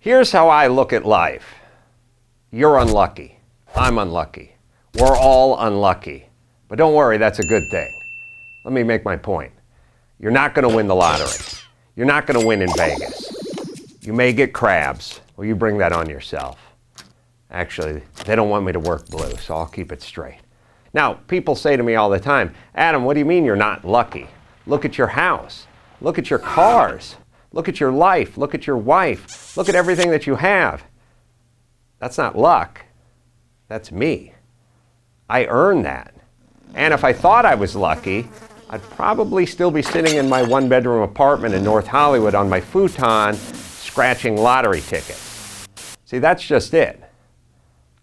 Here's how I look at life. You're unlucky. I'm unlucky. We're all unlucky. But don't worry, that's a good thing. Let me make my point. You're not going to win the lottery. You're not going to win in Vegas. You may get crabs. Well, you bring that on yourself. Actually, they don't want me to work blue, so I'll keep it straight. Now, people say to me all the time, Adam, what do you mean you're not lucky? Look at your house. Look at your cars. Look at your life. Look at your wife. Look at everything that you have. That's not luck. That's me. I earned that. And if I thought I was lucky, I'd probably still be sitting in my one-bedroom apartment in North Hollywood on my futon, scratching lottery tickets. See, that's just it.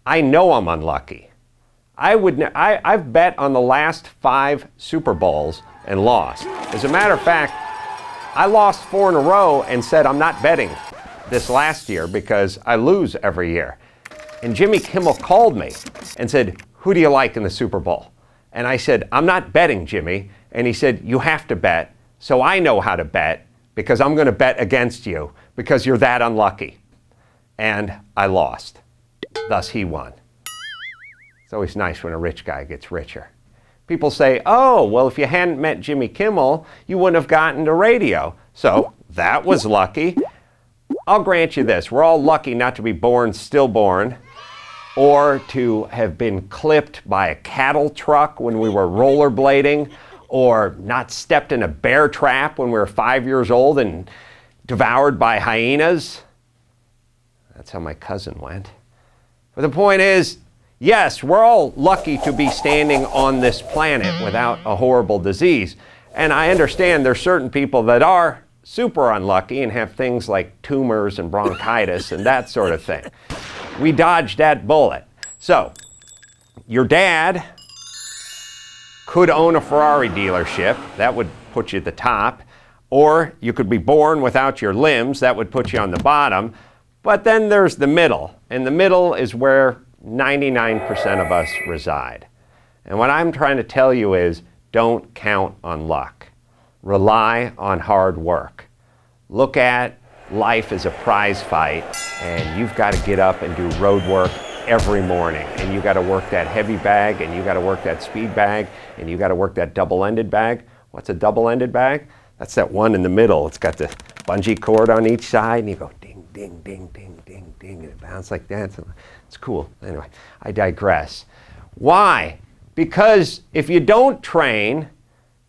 I know I'm unlucky. I've bet on the last 5 Super Bowls and lost. As a matter of fact, I lost 4 in a row and said I'm not betting this last year because I lose every year. And Jimmy Kimmel called me and said, who do you like in the Super Bowl? And I said, I'm not betting, Jimmy. And he said, you have to bet, so I know how to bet because I'm going to bet against you because you're that unlucky. And I lost. Thus, he won. It's always nice when a rich guy gets richer. People say, oh, well, if you hadn't met Jimmy Kimmel, you wouldn't have gotten to radio. So that was lucky. I'll grant you this. We're all lucky not to be born stillborn or to have been clipped by a cattle truck when we were rollerblading or not stepped in a bear trap when we were 5 years old and devoured by hyenas. That's how my cousin went. But the point is, yes, we're all lucky to be standing on this planet without a horrible disease. And I understand there's certain people that are super unlucky and have things like tumors and bronchitis and that sort of thing. We dodged that bullet. So, your dad could own a Ferrari dealership. That would put you at the top. Or you could be born without your limbs. That would put you on the bottom. But then there's the middle. And the middle is where 99% of us reside. And what I'm trying to tell you is, don't count on luck. Rely on hard work. Look at life as a prize fight, and you've got to get up and do road work every morning. And you got to work that heavy bag, and you got to work that speed bag, and you got to work that double-ended bag. What's a double-ended bag? That's that one in the middle. It's got the bungee cord on each side, and you go ding, ding, ding, ding, ding, ding, and it bounces like that. It's cool. Anyway, I digress. Why? Because if you don't train,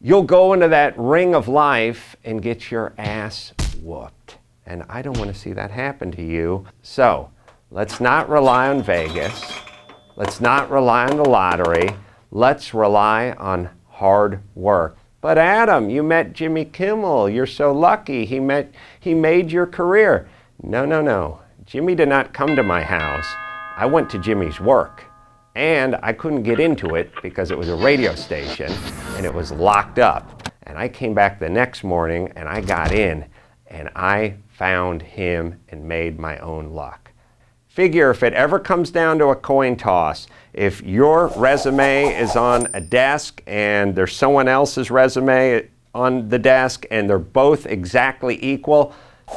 you'll go into that ring of life and get your ass whooped. And I don't want to see that happen to you. So let's not rely on Vegas. Let's not rely on the lottery. Let's rely on hard work. But Adam, you met Jimmy Kimmel. You're so lucky. He made your career. No. Jimmy did not come to my house. I went to Jimmy's work. And I couldn't get into it because it was a radio station and it was locked up. And I came back the next morning and I got in and I found him and made my own luck. Figure if it ever comes down to a coin toss, if your resume is on a desk and there's someone else's resume on the desk and they're both exactly equal,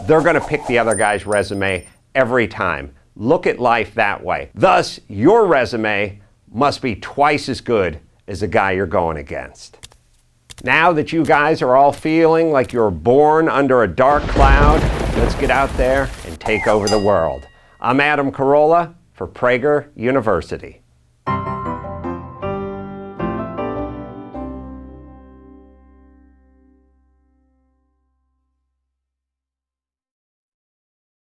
they're going to pick the other guy's resume every time. Look at life that way. Thus, your resume must be twice as good as the guy you're going against. Now that you guys are all feeling like you're born under a dark cloud, let's get out there and take over the world. I'm Adam Carolla for Prager University.